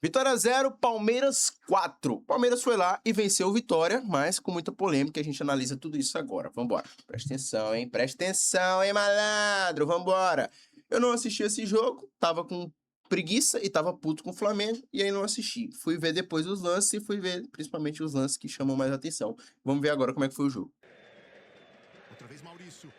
Vitória 0, Palmeiras 4. Palmeiras foi lá e venceu o Vitória, mas com muita polêmica, a gente analisa tudo isso agora. Vambora. Presta atenção, hein, malandro. Vambora. Eu não assisti esse jogo, tava com preguiça e tava puto com o Flamengo, e aí não assisti. Fui ver depois os lances e fui ver principalmente os lances que chamam mais atenção. Vamos ver agora como é que foi o jogo. Outra vez Maurício.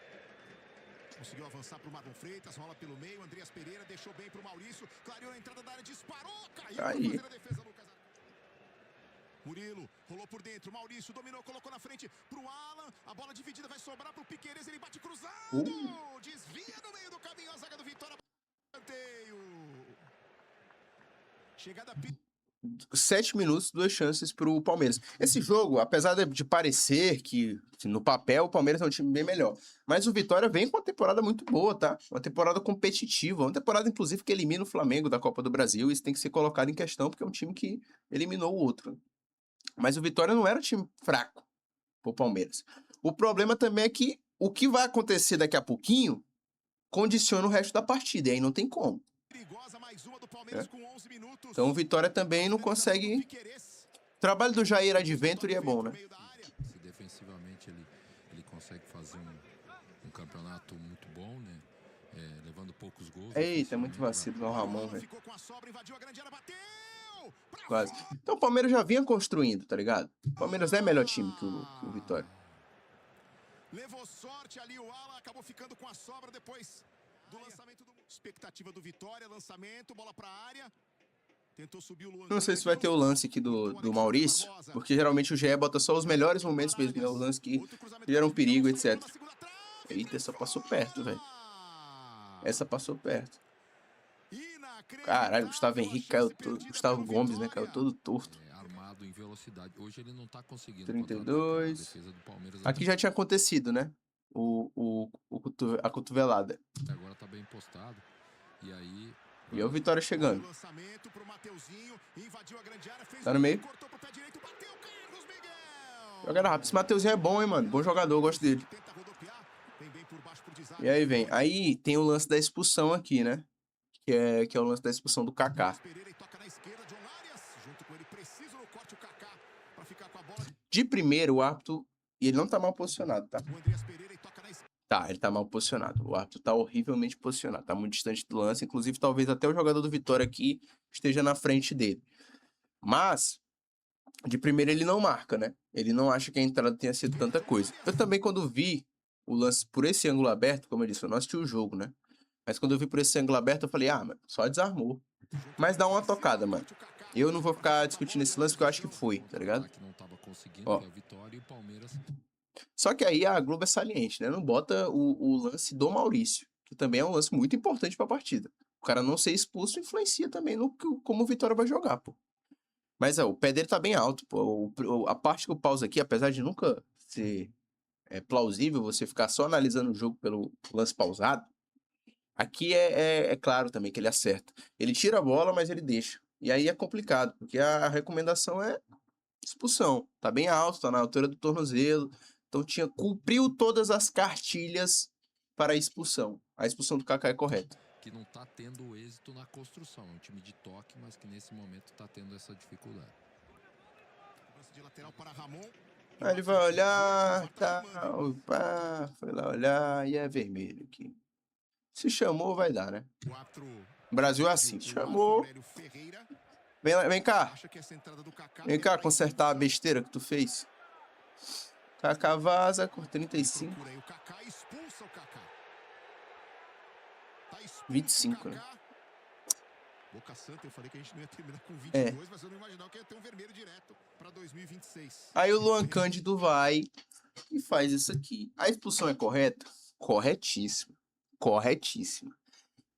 Conseguiu avançar para o Marlon Freitas, rola pelo meio, Andreas Pereira deixou bem para o Maurício, clareou a entrada da área, disparou, caiu para fazer a defesa, Lucas. Murilo, rolou por dentro, Maurício dominou, colocou na frente para o Alan, a bola dividida vai sobrar para o Piqueires, ele bate cruzado, desvia no meio do caminho, a zaga do Vitória, chegada 7 minutos, 2 chances pro Palmeiras. Esse jogo, apesar de parecer que no papel o Palmeiras é um time bem melhor, mas o Vitória vem com uma temporada muito boa, tá? Uma temporada competitiva, uma temporada inclusive que elimina o Flamengo da Copa do Brasil, isso tem que ser colocado em questão porque é um time que eliminou o outro. Mas o Vitória não era um time fraco pro Palmeiras. O problema também é que o que vai acontecer daqui a pouquinho condiciona o resto da partida, e aí não tem como. Então o Vitória também não consegue. O trabalho do Jair Adventure é bom, né? Se defensivamente ele consegue fazer um campeonato muito bom, né? Levando poucos gols. Eita, é muito vacilo no Ramon, velho. Quase. Então o Palmeiras já vinha construindo, tá ligado? O Palmeiras é melhor time que o Vitória. Levou sorte ali, o Alan acabou ficando com a sobra depois do lançamento do... Expectativa do Vitória, lançamento, bola pra área. Tentou subir o Luan. Não sei se vai ter o lance aqui do Maurício, porque geralmente o GE bota só os melhores momentos mesmo, né? Os lances que geram perigo, etc. Eita, essa passou perto, velho. Essa passou perto. Caralho, Gustavo Henrique caiu todo... Gustavo Gomes, né? Caiu todo torto. Armado em velocidade. Hoje ele não tá conseguindo. 32. Aqui já tinha acontecido, né? A cotovelada. Agora tá bem postado. E aí... E é o Vitória chegando. Tá no meio. Jogada rápida. Esse Mateuzinho é bom, hein, mano? Bom jogador, eu gosto dele. E aí vem. Aí tem o lance da expulsão aqui, né? Que é o lance da expulsão do Kaká. De primeiro, o árbitro... E ele não tá mal posicionado, tá? Tá, ele tá mal posicionado. O árbitro tá horrivelmente posicionado. Tá muito distante do lance. Inclusive, talvez até o jogador do Vitória aqui esteja na frente dele. Mas, de primeiro, ele não marca, né? Ele não acha que a entrada tenha sido tanta coisa. Eu também, quando vi o lance por esse ângulo aberto, como eu disse, eu não assisti o jogo, né? Mas quando eu vi por esse ângulo aberto, eu falei, mano, só desarmou. Mas dá uma tocada, mano. Eu não vou ficar discutindo esse lance porque eu acho que foi, tá ligado? Ó. Só que aí a Globo é saliente, né? Não bota o lance do Maurício, que também é um lance muito importante pra partida. O cara não ser expulso influencia também no como o Vitória vai jogar, pô. Mas o pé dele tá bem alto, pô. A parte que eu pauso aqui, apesar de nunca ser plausível você ficar só analisando o jogo pelo lance pausado, aqui é claro também que ele acerta. Ele tira a bola, mas ele deixa. E aí é complicado, porque a recomendação é expulsão. Tá bem alto, tá na altura do tornozelo. Então cumpriu todas as cartilhas para a expulsão. A expulsão do Kaká é correta. Que não tá tendo êxito na construção. É um time de toque, mas que nesse momento tá tendo essa dificuldade. De lateral para Ramon. Aí ele vai olhar, tá, foi lá olhar e é vermelho aqui. Se chamou, vai dar, né? O Brasil é assim, chamou. Vem cá. Vem cá consertar a besteira que tu fez. Kaká vaza com 35. 25, né? Boca Santa, eu falei que a gente não ia terminar com 22, mas eu não imaginava que ia ter um vermelho direto para 2026. Aí o Luan Cândido vai e faz isso aqui. A expulsão é correta? Corretíssima. Corretíssima.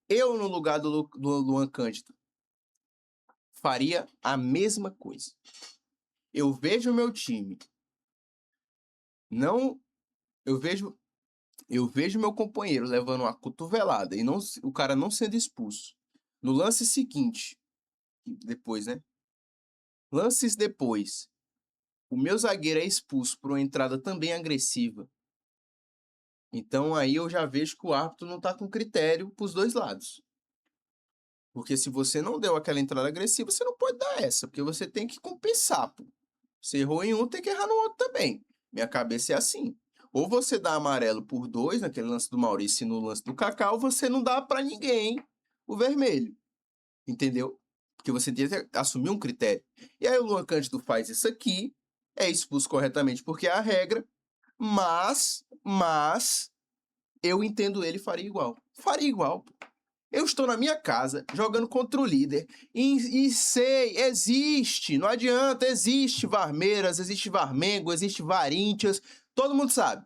Eu, no lugar do Luan Cândido, faria a mesma coisa. Eu vejo o meu time. Eu vejo meu companheiro levando uma cotovelada e o cara não sendo expulso. No lance seguinte, depois, né? Lances depois, o meu zagueiro é expulso por uma entrada também agressiva. Então aí eu já vejo que o árbitro não tá com critério pros dois lados. Porque se você não deu aquela entrada agressiva, você não pode dar essa, porque você tem que compensar, pô. Você errou em um, tem que errar no outro também. Minha cabeça é assim. Ou você dá amarelo por 2, naquele lance do Maurício e no lance do Kaká, ou você não dá pra ninguém o vermelho. Entendeu? Porque você tem que assumir um critério. E aí o Luan Cândido faz isso aqui, é expulso corretamente porque é a regra, mas eu entendo ele faria igual. Faria igual, pô. Eu estou na minha casa, jogando contra o líder, e sei, existe, não adianta, existe Varmeiras, existe Varmengo, existe Varíntias, todo mundo sabe.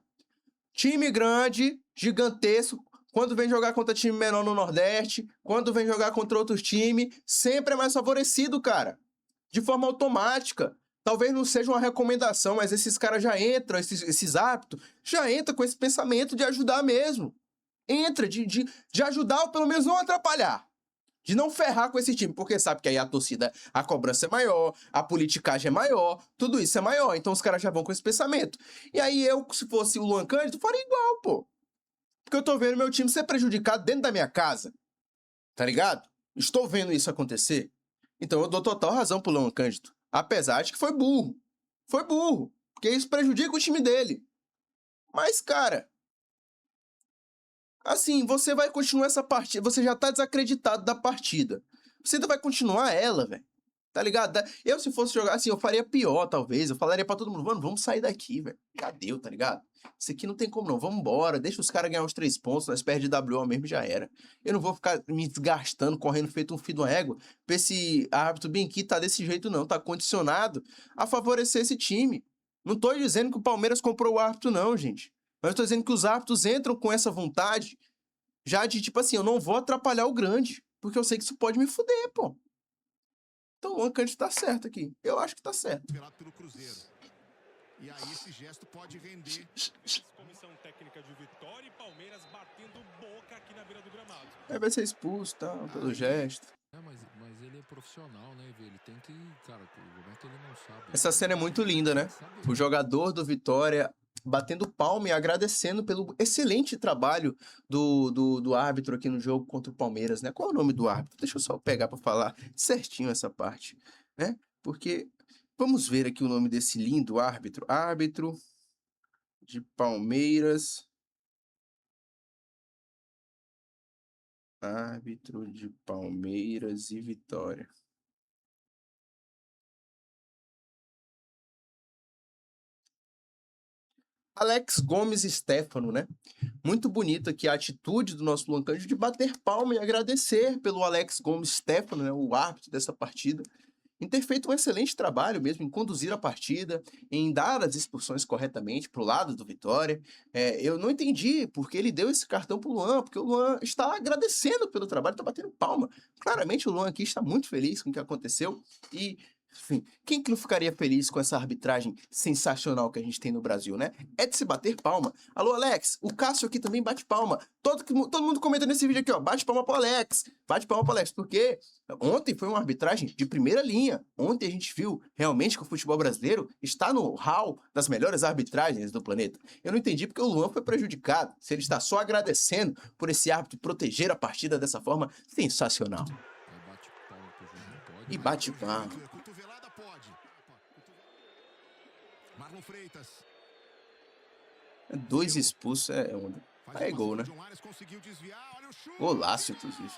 Time grande, gigantesco, quando vem jogar contra time menor no Nordeste, quando vem jogar contra outros times, sempre é mais favorecido, cara. De forma automática. Talvez não seja uma recomendação, mas esses caras já entram, esses árbitros, já entram com esse pensamento de ajudar mesmo. Entra, de ajudar ou pelo menos não atrapalhar. De não ferrar com esse time, porque sabe que aí a torcida, a cobrança é maior, a politicagem é maior, tudo isso é maior, então os caras já vão com esse pensamento. E aí eu, se fosse o Luan Cândido, faria igual, pô. Porque eu tô vendo meu time ser prejudicado dentro da minha casa, tá ligado? Estou vendo isso acontecer, então eu dou total razão pro Luan Cândido. Apesar de que foi burro, porque isso prejudica o time dele. Mas, cara, assim, você vai continuar essa partida, você já tá desacreditado da partida. Você ainda vai continuar ela, velho. Tá ligado? Eu, se fosse jogar assim, eu faria pior, talvez. Eu falaria pra todo mundo, mano, vamos sair daqui, velho. Já deu, tá ligado? Isso aqui não tem como não. Vamos embora, deixa os caras ganhar os 3 pontos, nós perdemos de WO mesmo, já era. Eu não vou ficar me desgastando, correndo feito um filho de uma égua, pra esse árbitro bem aqui tá desse jeito não, tá condicionado a favorecer esse time. Não tô dizendo que o Palmeiras comprou o árbitro não, gente. Mas eu tô dizendo que os árbitros entram com essa vontade já de, tipo assim, eu não vou atrapalhar o grande, porque eu sei que isso pode me fuder, pô. Então o Luan Cândido tá certo aqui. Eu acho que tá certo. Pelo Cruzeiro. E aí esse gesto pode render. Comissão técnica de Vitória e Palmeiras batendo boca aqui na beira do gramado. Aí vai ser expulso, tá? Pelo gesto. Mas ele é profissional, né? Ele tem que, cara, o Roberto ele não sabe. Essa cena é muito linda, né? O jogador do Vitória batendo palma e agradecendo pelo excelente trabalho do árbitro aqui no jogo contra o Palmeiras, né? Qual é o nome do árbitro? Deixa eu só pegar pra falar certinho essa parte, né? Porque vamos ver aqui o nome desse lindo árbitro. Árbitro de Palmeiras. Árbitro de Palmeiras e Vitória. Alex Gomes Stefano, né? Muito bonita aqui a atitude do nosso Luan Cândido de bater palma e agradecer pelo Alex Gomes Stefano, né, o árbitro dessa partida, em ter feito um excelente trabalho mesmo, em conduzir a partida, em dar as expulsões corretamente para o lado do Vitória. Eu não entendi porque ele deu esse cartão para o Luan, porque o Luan está agradecendo pelo trabalho, está batendo palma. Claramente o Luan aqui está muito feliz com o que aconteceu e... Enfim, quem que não ficaria feliz com essa arbitragem sensacional que a gente tem no Brasil, né? É de se bater palma. Alô, Alex, o Cássio aqui também bate palma. Todo mundo comenta nesse vídeo aqui, ó, bate palma pro Alex. Bate palma pro Alex, porque ontem foi uma arbitragem de primeira linha. Ontem a gente viu realmente que o futebol brasileiro está no hall das melhores arbitragens do planeta. Eu não entendi porque o Luan foi prejudicado. Se ele está só agradecendo por esse árbitro proteger a partida dessa forma, sensacional. E bate palma. Cotovelada pode. Marlon Freitas. 2 expulsos é onda. Aí é gol, né? Golaço, inclusive.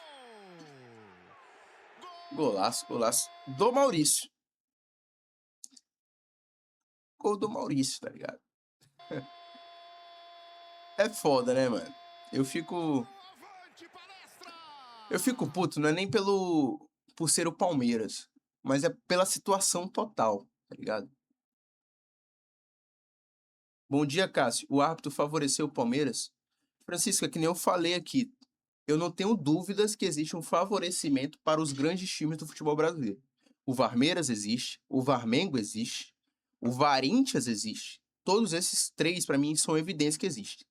Golaço. Do Maurício. Gol do Maurício, tá ligado? É foda, né, mano? Eu fico puto, não é nem por ser o Palmeiras, mas é pela situação total, tá ligado? Bom dia, Cássio. O árbitro favoreceu o Palmeiras? Francisco, é que nem eu falei aqui. Eu não tenho dúvidas que existe um favorecimento para os grandes times do futebol brasileiro. O Varmeiras existe, o Varmengo existe, o Varíntias existe. Todos esses 3, para mim, são evidências que existem,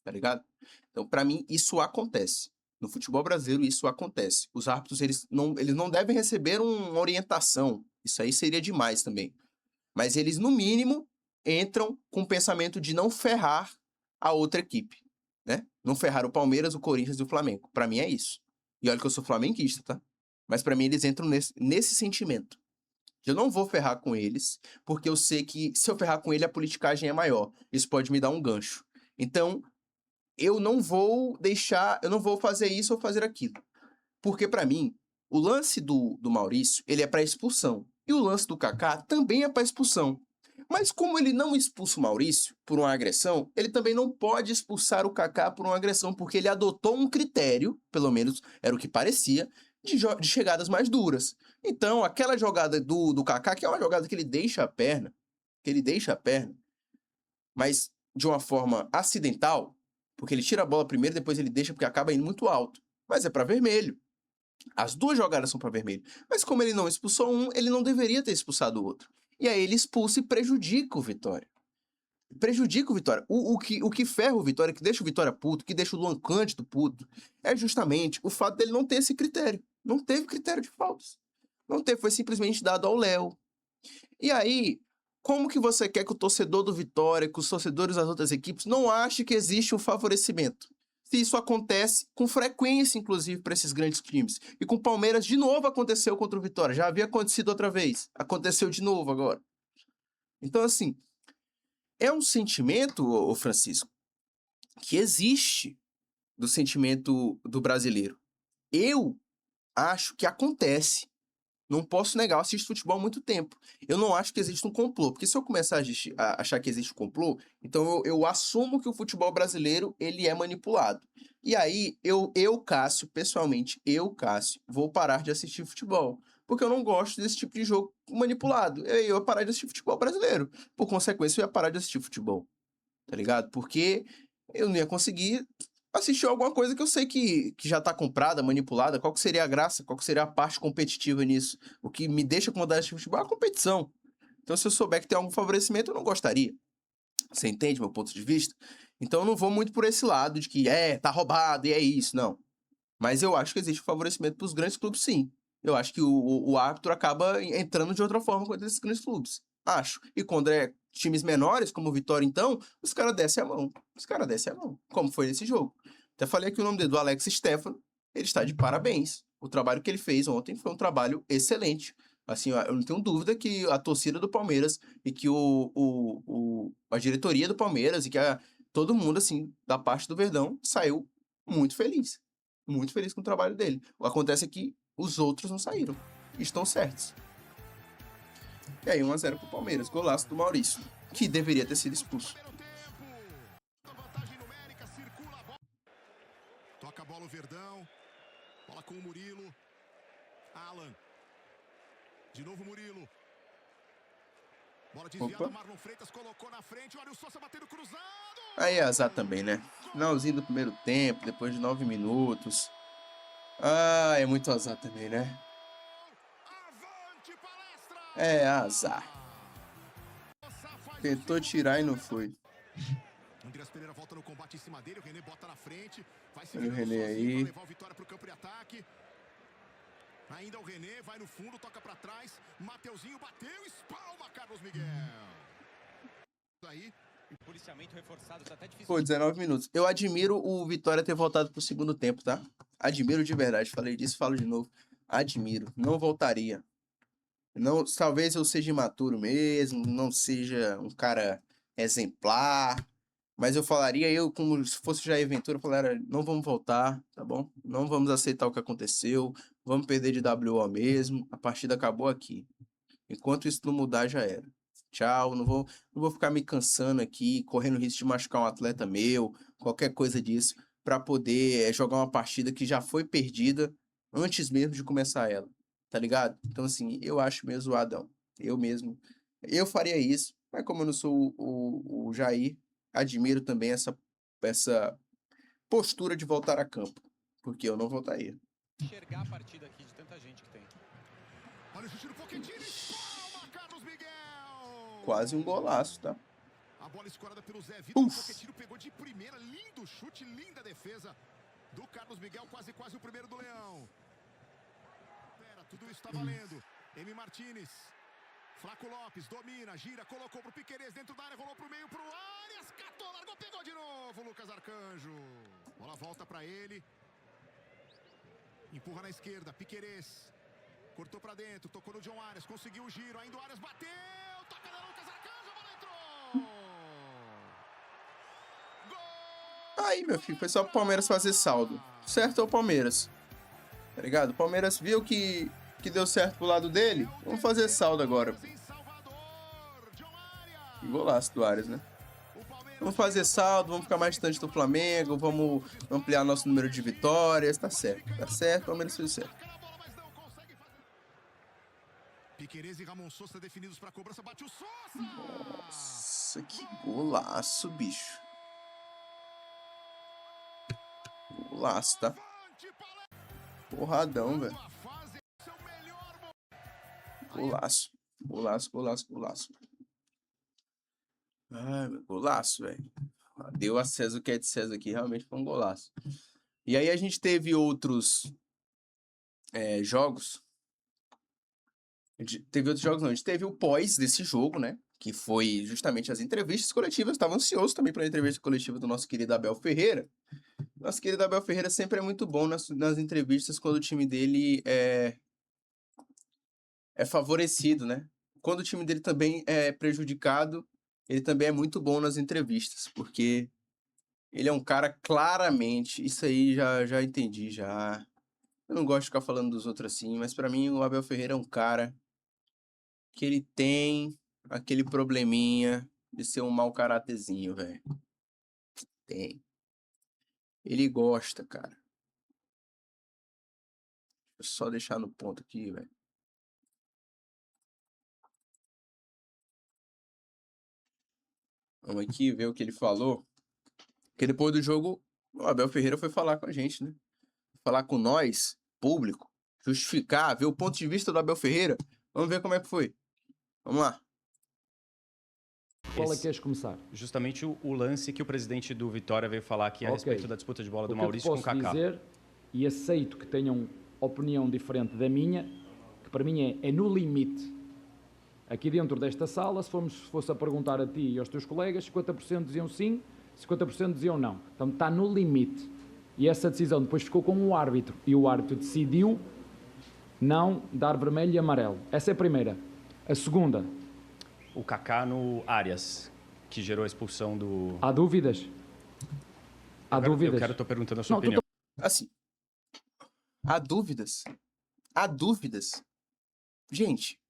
tá ligado? Então, para mim, isso acontece. No futebol brasileiro, isso acontece. Os árbitros, eles não devem receber uma orientação. Isso aí seria demais também. Mas eles, no mínimo, entram com o pensamento de não ferrar a outra equipe, né? Não ferrar o Palmeiras, o Corinthians e o Flamengo. Pra mim é isso. E olha que eu sou flamenguista, tá? Mas pra mim eles entram nesse sentimento. Eu não vou ferrar com eles, porque eu sei que se eu ferrar com ele, a politicagem é maior. Isso pode me dar um gancho. Então, eu não vou fazer isso ou fazer aquilo. Porque pra mim, o lance do Maurício, ele é pra expulsão. E o lance do Kaká também é pra expulsão. Mas como ele não expulsa o Maurício por uma agressão, ele também não pode expulsar o Kaká por uma agressão, porque ele adotou um critério, pelo menos era o que parecia, de chegadas mais duras. Então, aquela jogada do Kaká, que é uma jogada que ele deixa a perna, mas de uma forma acidental, porque ele tira a bola primeiro, depois ele deixa porque acaba indo muito alto. Mas é pra vermelho. As duas jogadas são pra vermelho. Mas como ele não expulsou um, ele não deveria ter expulsado o outro. E aí ele expulsa e prejudica o Vitória. O que ferra o Vitória, que deixa o Vitória puto, que deixa o Luan Cândido puto, é justamente o fato dele não ter esse critério. Não teve critério de faltas. Não teve, foi simplesmente dado ao Léo. E aí, como que você quer que o torcedor do Vitória, que os torcedores das outras equipes, não ache que existe um favorecimento? Se isso acontece com frequência, inclusive, para esses grandes times. E com o Palmeiras, de novo, aconteceu contra o Vitória. Já havia acontecido outra vez. Aconteceu de novo agora. Então, assim, é um sentimento, ô Francisco, que existe do sentimento do brasileiro. Eu acho que acontece. Não posso negar, eu assisto futebol há muito tempo. Eu não acho que existe um complô, porque se eu começar a achar que existe um complô, então eu assumo que o futebol brasileiro ele é manipulado. E aí, Cássio, pessoalmente, Cássio, vou parar de assistir futebol. Porque eu não gosto desse tipo de jogo manipulado. Eu ia parar de assistir futebol brasileiro. Por consequência, eu ia parar de assistir futebol. Tá ligado? Porque eu não ia conseguir assistir alguma coisa que eu sei que já tá comprada, manipulada. Qual que seria a graça? Qual que seria a parte competitiva nisso? O que me deixa com vontade de assistir futebol é a competição. Então, se eu souber que tem algum favorecimento, eu não gostaria. Você entende meu ponto de vista? Então, eu não vou muito por esse lado de que tá roubado e é isso, não. Mas eu acho que existe um favorecimento pros grandes clubes, sim. Eu acho que o árbitro acaba entrando de outra forma com esses grandes clubes. Acho. E quando é times menores, como o Vitória, então, os caras descem a mão. Como foi nesse jogo. Até falei aqui o nome dele, do Alex Stefano. Ele está de parabéns. O trabalho que ele fez ontem foi um trabalho excelente. Assim, eu não tenho dúvida que a torcida do Palmeiras e que a diretoria do Palmeiras e que todo mundo, assim, da parte do Verdão, saiu muito feliz. Muito feliz com o trabalho dele. O que acontece é que os outros não saíram. Estão certos. E aí, 1-0 pro Palmeiras. Golaço do Maurício, que deveria ter sido expulso. Toca a bola o Verdão. Bola com o Murilo. Alan. De novo Murilo. Bola desviada, Marlon Freitas colocou na frente. Olha o Sousa batendo cruzado. Aí é azar também, né? Finalzinho do primeiro tempo, depois de 9 minutos. É muito azar também, né? É azar. Tentou tirar e não foi. Andreas Pereira volta no combate em cima dele. O René bota na frente. Vai se Olha o virando René sozinho aí. pra levar o Vitória pro campo de ataque. Ainda o René, vai no fundo, toca pra trás. Mateuzinho bateu, espalma Carlos Miguel. Aí. Policiamento reforçado, tá até difícil. Pô, 19 minutos. Eu admiro o Vitória ter voltado pro segundo tempo, tá? Admiro de verdade. Falei disso, falo de novo. Admiro. Não voltaria. Não, talvez eu seja imaturo mesmo, não seja um cara exemplar, mas eu falaria, como se fosse Jair Ventura, eu falaria, não vamos voltar, tá bom? Não vamos aceitar o que aconteceu, vamos perder de WO mesmo, a partida acabou aqui. Enquanto isso não mudar, já era. Tchau, não vou ficar me cansando aqui, correndo risco de machucar um atleta meu, qualquer coisa disso, para poder jogar uma partida que já foi perdida antes mesmo de começar ela. Tá ligado? Então, assim, eu acho meio zoadão. Eu faria isso, mas como eu não sou o Jair, admiro também essa postura de voltar a campo, porque eu não voltaria. Enxergar a partida aqui de tanta gente que tem. Olha o chute do Pochettino, espalma Carlos Miguel. Quase um golaço, tá? A bola escorada pelo Zé Vitor. O Pochettino pegou de primeira. Lindo chute, linda defesa do Carlos Miguel. Quase o primeiro do Leão. Tudo isso tá valendo. Emi Martínez. Flaco Lopes domina, gira, colocou pro Piquerez dentro da área, rolou pro meio pro Arias, catou, largou, pegou de novo, Lucas Arcanjo. Bola volta pra ele. Empurra na esquerda, Piquerez. Cortou pra dentro, tocou no John Arias, conseguiu o giro, ainda o Arias bateu, toca na Lucas Arcanjo, a bola entrou! Aí, meu filho, foi só pro Palmeiras fazer saldo. Certo é o Palmeiras. Tá ligado? O Palmeiras viu que deu certo pro lado dele. Vamos fazer saldo agora. E golaço do Arias, né? Vamos fazer saldo, vamos ficar mais distante do Flamengo, vamos ampliar nosso número de vitórias. Tá certo, o Palmeiras fez certo. Piquerez e Ramon Sosa definidos para cobrança, bate o Sosa! Nossa, que golaço, bicho. Golaço, tá? Porradão, velho. Golaço. Golaço. Ai, meu, golaço, velho. Deu a César o que é de César aqui. Realmente foi um golaço. E aí a gente teve outros jogos. Teve outros jogos, não. A gente teve o pós desse jogo, né? Que foi justamente as entrevistas coletivas. Eu estava ansioso também pela entrevista coletiva do nosso querido Abel Ferreira. Nosso querido Abel Ferreira sempre é muito bom nas entrevistas quando o time dele é favorecido, né? Quando o time dele também é prejudicado, ele também é muito bom nas entrevistas, porque ele é um cara claramente, isso aí já entendi, já. Eu não gosto de ficar falando dos outros assim, mas pra mim o Abel Ferreira é um cara que ele tem aquele probleminha de ser um mau caráterzinho, velho. Tem. Ele gosta, cara. Deixa eu só deixar no ponto aqui, velho. Vamos aqui ver o que ele falou. Porque depois do jogo, o Abel Ferreira foi falar com a gente, né? Falar com nós, público, justificar, ver o ponto de vista do Abel Ferreira. Vamos ver como é que foi. Vamos lá. Qual é que queres começar? Justamente o lance que o presidente do Vitória veio falar aqui a respeito da disputa de bola do Maurício com o Kaká. O que eu posso dizer, e aceito que tenham opinião diferente da minha, que para mim é no limite. Aqui dentro desta sala, se fosse a perguntar a ti e aos teus colegas, 50% diziam sim, 50% diziam não. Então está no limite. E essa decisão depois ficou com o árbitro. E o árbitro decidiu não dar vermelho e amarelo. Essa é a primeira. A segunda. O Kaká no Arias, que gerou a expulsão do... Há dúvidas? Eu quero estar perguntando a sua opinião. Assim, há dúvidas? Há dúvidas? Gente,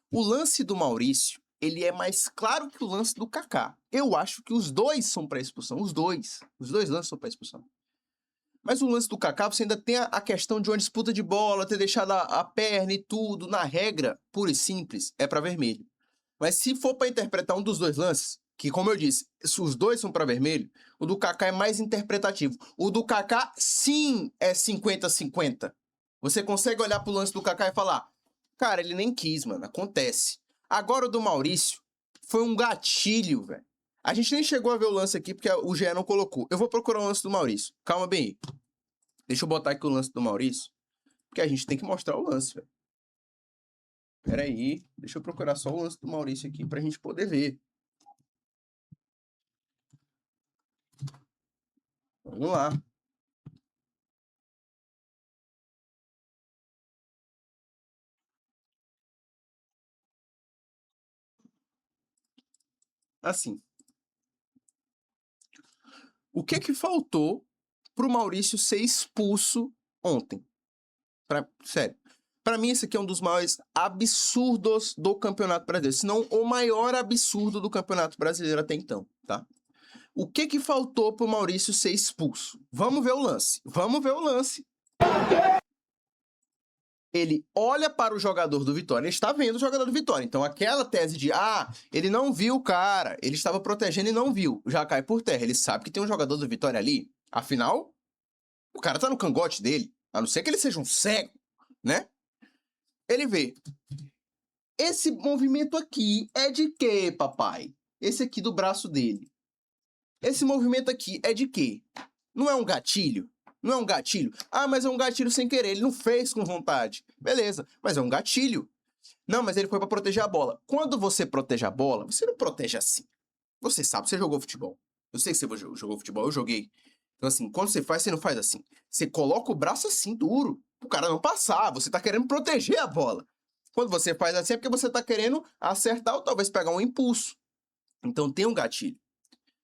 o lance do Maurício, ele é mais claro que o lance do Kaká. Eu acho que os dois são para expulsão. Os dois lances são para expulsão. Mas o lance do Kaká, você ainda tem a questão de uma disputa de bola, ter deixado a perna e tudo. Na regra, pura e simples, é para vermelho. Mas se for para interpretar um dos dois lances, que como eu disse, os dois são para vermelho, o do Kaká é mais interpretativo. O do Kaká, sim, é 50-50. Você consegue olhar pro lance do Kaká e falar, cara, ele nem quis, mano, acontece. Agora o do Maurício foi um gatilho, velho. A gente nem chegou a ver o lance aqui, porque o GE não colocou. Eu vou procurar o lance do Maurício. Calma bem aí. Deixa eu botar aqui o lance do Maurício, porque a gente tem que mostrar o lance, velho. Pera aí, deixa eu procurar só o lance do Maurício aqui pra gente poder ver. Vamos lá. Assim. O que faltou pro Maurício ser expulso ontem? Sério. Pra mim, esse aqui é um dos maiores absurdos do Campeonato Brasileiro. Se não o maior absurdo do Campeonato Brasileiro até então, tá? O que faltou pro Maurício ser expulso? Vamos ver o lance. Ele olha para o jogador do Vitória, ele está vendo o jogador do Vitória. Então, aquela tese de, ele não viu o cara, ele estava protegendo e não viu, já cai por terra. Ele sabe que tem um jogador do Vitória ali. Afinal, o cara tá no cangote dele, a não ser que ele seja um cego, né? Ele vê. Esse movimento aqui é de quê, papai? Esse aqui do braço dele. Esse movimento aqui é de quê? Não é um gatilho? Não é um gatilho? Mas é um gatilho sem querer, ele não fez com vontade. Beleza, mas é um gatilho. Não, mas ele foi pra proteger a bola. Quando você protege a bola, você não protege assim. Você sabe, você jogou futebol. Eu sei que você jogou futebol, eu joguei. Então assim, quando você faz, você não faz assim. Você coloca o braço assim, duro. o cara não passar, você tá querendo proteger a bola. Quando você faz assim é porque você tá querendo acertar ou talvez pegar um impulso. Então tem um gatilho.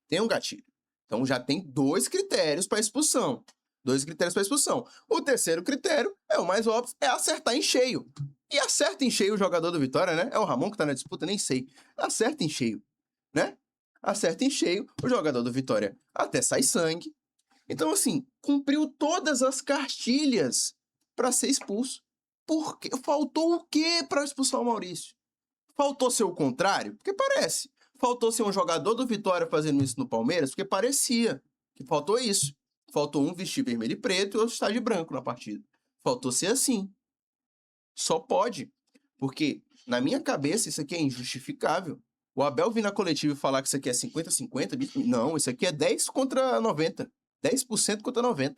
Tem um gatilho. Então já tem 2 critérios para expulsão. 2 critérios para expulsão. O terceiro critério é o mais óbvio, é acertar em cheio. E acerta em cheio o jogador do Vitória, né? É o Ramon que tá na disputa, nem sei. Acerta em cheio, né? Acerta em cheio o jogador do Vitória. Até sai sangue. Então, assim, cumpriu todas as cartilhas para ser expulso. Por quê? Faltou o quê para expulsar o Maurício? Faltou ser o contrário? Porque parece. Faltou ser um jogador do Vitória fazendo isso no Palmeiras? Porque parecia que faltou isso. Faltou um vestir vermelho e preto e outro estar de branco na partida. Faltou ser assim. Só pode. Porque, na minha cabeça, isso aqui é injustificável. O Abel vir na coletiva e falar que isso aqui é 50-50, não, isso aqui é 10 contra 90. 10% contra 90%.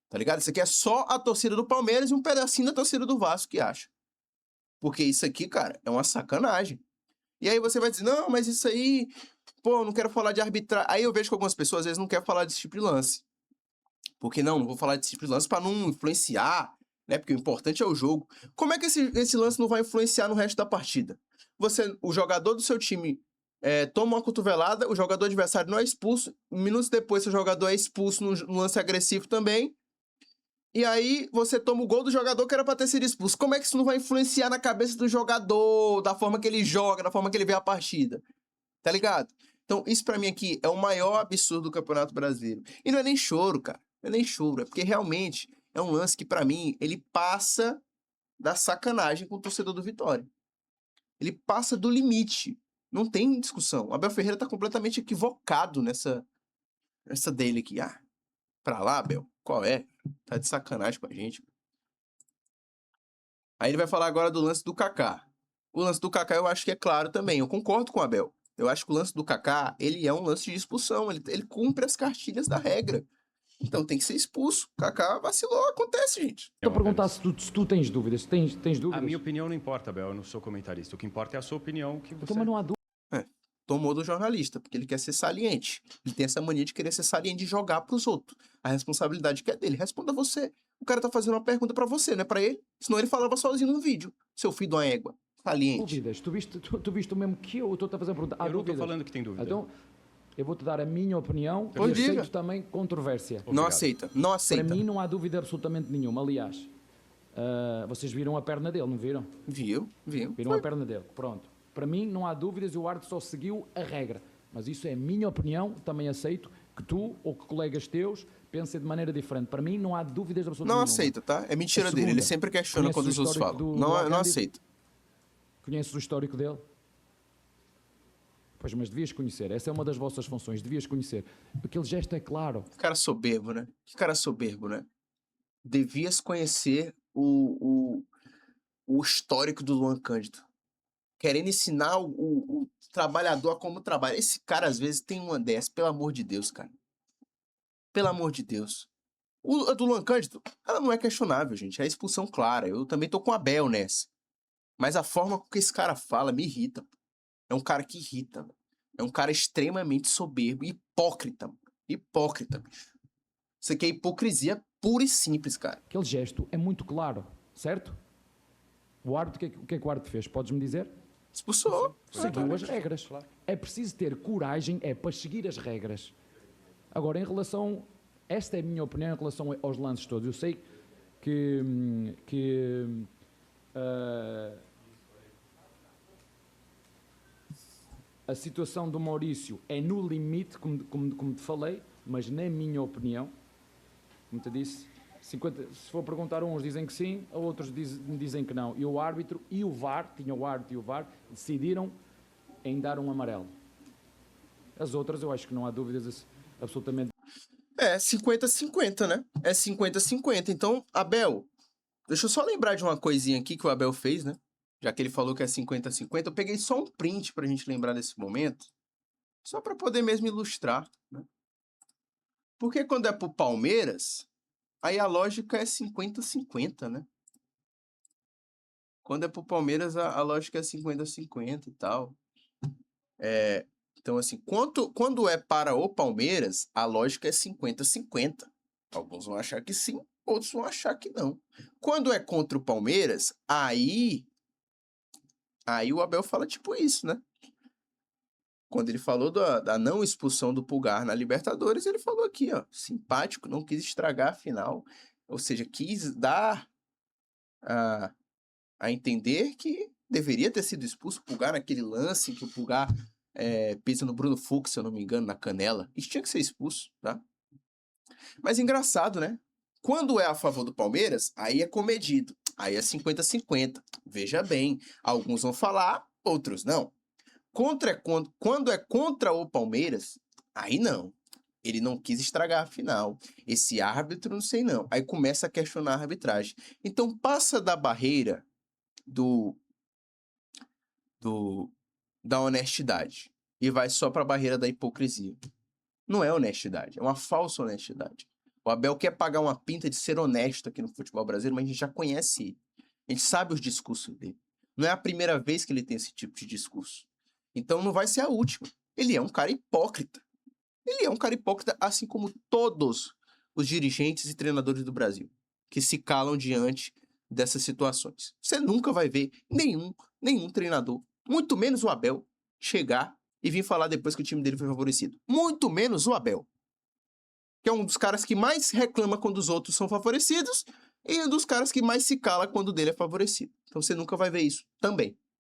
Tá ligado? Isso aqui é só a torcida do Palmeiras e um pedacinho da torcida do Vasco que acha. Porque isso aqui, cara, é uma sacanagem. E aí você vai dizer, não, mas isso aí, pô, eu não quero falar de arbitragem. Aí eu vejo que algumas pessoas às vezes não querem falar desse tipo de lance. Porque não vou falar desse tipo de lance pra não influenciar, né? Porque o importante é o jogo. Como é que esse lance não vai influenciar no resto da partida? O jogador do seu time toma uma cotovelada, o jogador adversário não é expulso, minutos depois seu jogador é expulso no lance agressivo também, e aí você toma o gol do jogador que era pra ter sido expulso. Como é que isso não vai influenciar na cabeça do jogador, da forma que ele joga, da forma que ele vê a partida? Tá ligado? Então, isso pra mim aqui é o maior absurdo do Campeonato Brasileiro. E não é nem choro, cara. Não é nem choro, é porque realmente é um lance que pra mim, ele passa da sacanagem com o torcedor do Vitória. Ele passa do limite. Não tem discussão. O Abel Ferreira tá completamente equivocado nessa dele aqui. Ah, pra lá, Abel? Qual é? Tá de sacanagem com a gente. Aí ele vai falar agora do lance do Kaká. O lance do Kaká eu acho que é claro também. Eu concordo com o Abel. Eu acho que o lance do Kaká, ele é um lance de expulsão. Ele cumpre as cartilhas da regra. Então tem que ser expulso. O Kaká vacilou, acontece, gente. Estou a perguntar se tu tens dúvidas. Tens dúvidas? A minha opinião não importa, Abel. Eu não sou comentarista. O que importa é a sua opinião. Que você... Então, mas não há dúvida. Tomou do jornalista, porque ele quer ser saliente. Ele tem essa mania de querer ser saliente, de jogar pros outros. A responsabilidade que é dele. Responda você. O cara tá fazendo uma pergunta pra você, não é pra ele? Senão ele falava sozinho no vídeo. Seu filho de uma égua. Saliente. Dúvidas. Tu viste o mesmo que eu estou a fazer a pergunta. Eu não estou falando que tem dúvida. Então, eu vou-te dar a minha opinião e aceito também controvérsia. Obrigado. Não aceita. Não aceita. Para mim não há dúvida absolutamente nenhuma. Aliás, vocês viram a perna dele, não viram? Viram. Viram a perna dele. Pronto. Para mim não há dúvidas e o árbitro só seguiu a regra. Mas isso é a minha opinião, também aceito que tu ou que colegas teus pensem de maneira diferente. Para mim não há dúvidas absolutamente nenhuma. Não aceita, tá? É mentira dele. Ele sempre questiona quando os outros falam. Não aceita. Conheces o histórico dele? Pois, mas devias conhecer. Essa é uma das vossas funções. Devias conhecer. Aquele gesto é claro. Que cara soberbo, né? Que cara soberbo, né? Devias conhecer o histórico do Luan Cândido. Querendo ensinar o trabalhador a como trabalha. Esse cara, às vezes, tem uma dessa. Pelo amor de Deus, cara. Pelo amor de Deus. A do Luan Cândido, ela não é questionável, gente. É a expulsão clara. Eu também tô com a Abel nessa. Mas a forma com que esse cara fala me irrita. É um cara que irrita. É um cara extremamente soberbo. Hipócrita. Hipócrita, bicho. Isso aqui é hipocrisia pura e simples, cara. Aquele gesto é muito claro, certo? O árbitro, o que é que o árbitro fez? Podes-me dizer? Expulsou. Seguiu as regras. Claro. É preciso ter coragem para seguir as regras. Agora, em relação... Esta é a minha opinião em relação aos lances todos. Eu sei que a situação do Maurício é no limite, como te falei, mas na minha opinião, como te disse, 50, se for perguntar, uns dizem que sim, outros dizem que não. E o árbitro e o VAR, tinha o árbitro e o VAR, decidiram em dar um amarelo. As outras, eu acho que não há dúvidas absolutamente. É 50-50, né? É 50-50. Então, Abel, deixa eu só lembrar de uma coisinha aqui que o Abel fez, né? Já que ele falou que é 50-50, eu peguei só um print pra gente lembrar desse momento, só pra poder mesmo ilustrar, né? Porque quando é pro Palmeiras, aí a lógica é 50-50, né? Quando é pro Palmeiras, a lógica é 50-50 e tal. Então, assim, quando é para o Palmeiras, a lógica é 50-50. Alguns vão achar que sim, outros vão achar que não. Quando é contra o Palmeiras, aí o Abel fala tipo isso, né? Quando ele falou da não expulsão do Pulgar na Libertadores, ele falou aqui, ó, simpático, não quis estragar a final. Ou seja, quis dar a entender que deveria ter sido expulso o Pulgar naquele lance em que o Pulgar pisa no Bruno Fux, se eu não me engano, na canela. Isso tinha que ser expulso, tá? Mas engraçado, né? Quando é a favor do Palmeiras, aí é comedido. Aí é 50-50. Veja bem, alguns vão falar, outros não. Quando é contra o Palmeiras, aí não. Ele não quis estragar a final. Esse árbitro, não sei não. Aí começa a questionar a arbitragem. Então passa da barreira da honestidade e vai só para a barreira da hipocrisia. Não é honestidade, é uma falsa honestidade. O Abel quer pagar uma pinta de ser honesto aqui no futebol brasileiro, mas a gente já conhece ele. A gente sabe os discursos dele. Não é a primeira vez que ele tem esse tipo de discurso. Então não vai ser a última. Ele é um cara hipócrita. Ele é um cara hipócrita, assim como todos os dirigentes e treinadores do Brasil, que se calam diante dessas situações. Você nunca vai ver nenhum treinador, muito menos o Abel, chegar e vir falar depois que o time dele foi favorecido. Muito menos o Abel, que é um dos caras que mais reclama quando os outros são favorecidos e um dos caras que mais se cala quando o dele é favorecido. Então você nunca vai ver isso também.